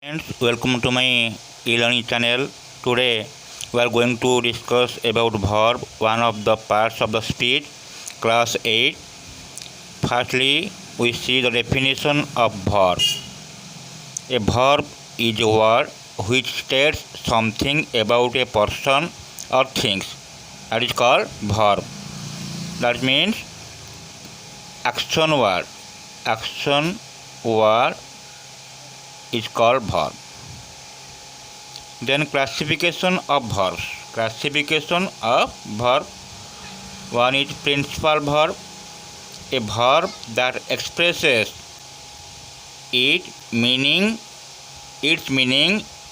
Friends, welcome to my e-learning channel. Today we are going to discuss about verb, one of the parts of the speech, class 8. Firstly, we see the definition of verb. A verb is a word which states something about a person or things. That is called verb. That means action word. Action word is called verb. Then classification of verbs. Classification of verb. One is principal verb. A verb that expresses its meaning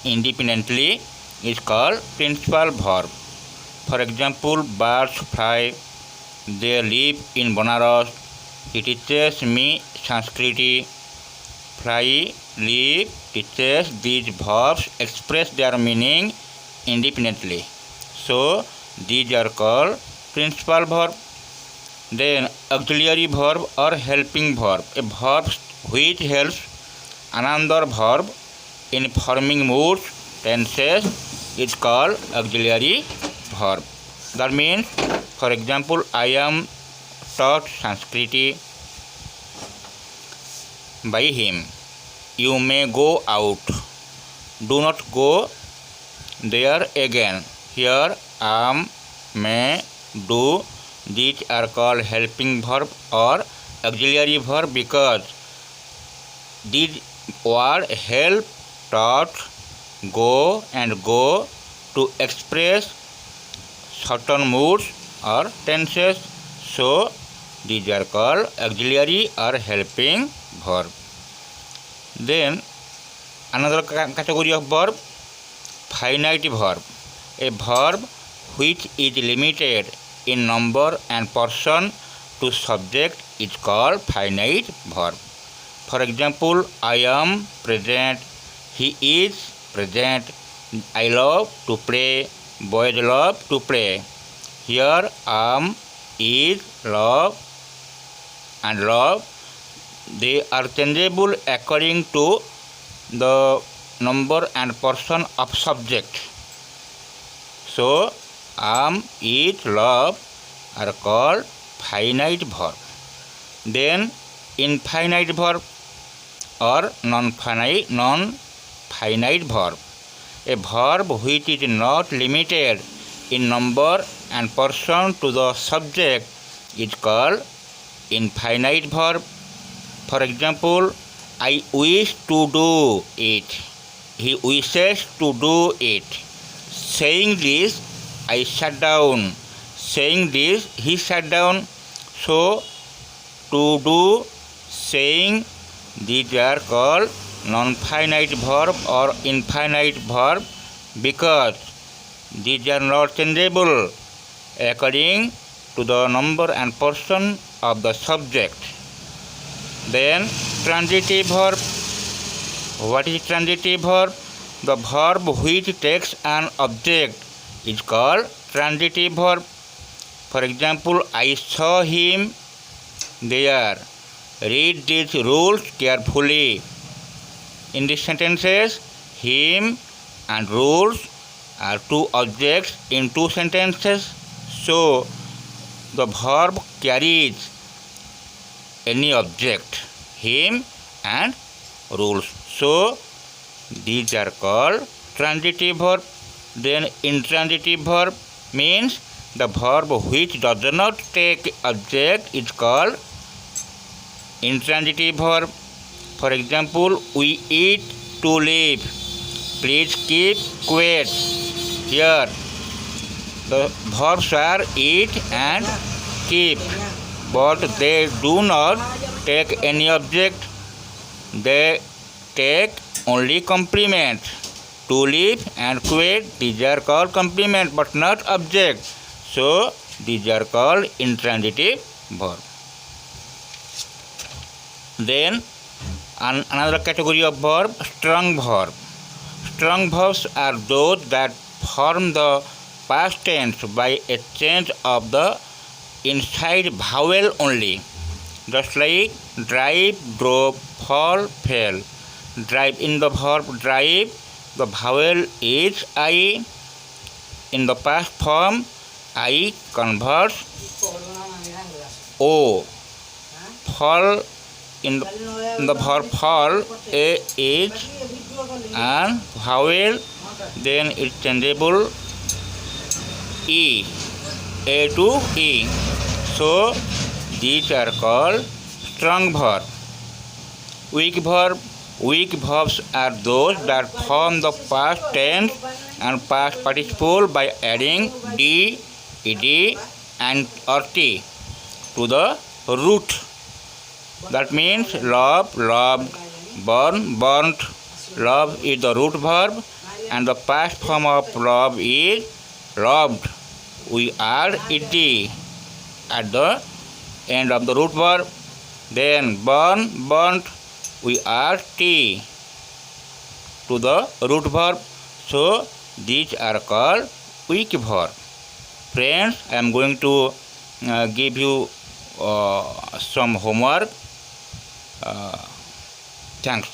independently is called principal verb. For example, birds fly. They live in Banaras. It teaches me Sanskrit. Fly, live, teaches. These verbs express their meaning independently. So, these are called principal verb. Then, auxiliary verb or helping verb. A verb which helps another verb in forming moods, tenses is called auxiliary verb. That means, for example, I am taught Sanskrit by him. You may go out. Do not go there again. Here, am, may, do. These are called helping verb or auxiliary verb because these words help, taught, go and go to express certain moods or tenses. So, these are called auxiliary or helping verb. Then, another category of verb, finite verb. A verb which is limited in number and person to subject is called finite verb. For example, I am present, he is present, I love to play, boys love to play. Here, am, is, love and love. They are changeable according to the number and person of subject. So, am, is, love are called finite verb. Then, infinite verb or non-finite verb. A verb which is not limited in number and person to the subject is called infinite verb. For example, I wish to do it. He wishes to do it. Saying this, I sat down. Saying this, he sat down. So, to do, saying, these are called non-finite verb or infinite verb because these are not changeable according to the number and person of the subject. Then, transitive verb. What is transitive verb? The verb which takes an object is called transitive verb. For example, I saw him there. Read these rules carefully. In these sentences, him and rules are two objects in two sentences. So, the verb carries any object, him and rules. So, these are called transitive verb. Then, intransitive verb means the verb which does not take object is called intransitive verb. For example, we eat to live. Please keep quiet. Here, the verbs are eat and keep, but they do not take any object. They take only complement. To live and quit, these are called complement but not object. So, these are called intransitive verb. Then, another category of verb, strong verb. Strong verbs are those that form the past tense by a change of the inside vowel only. Just like drive, drove, fall, fell. Drive. In the verb drive, the vowel is I. In the past form, I converts O. Fall. In the verb fall, A is and vowel, then it's changeable E. A to E. So these are called strong verb. Weak verb. Weak verbs are those that form the past tense and past participle by adding d, ed, and or t to the root. That means love, loved, burn, burnt. Love is the root verb, and the past form of love is loved. We add ed at the end of the root verb. Then burn, burnt. We add t to the root verb. So these are called weak verb. Friends, I am going to give you some homework. Thanks.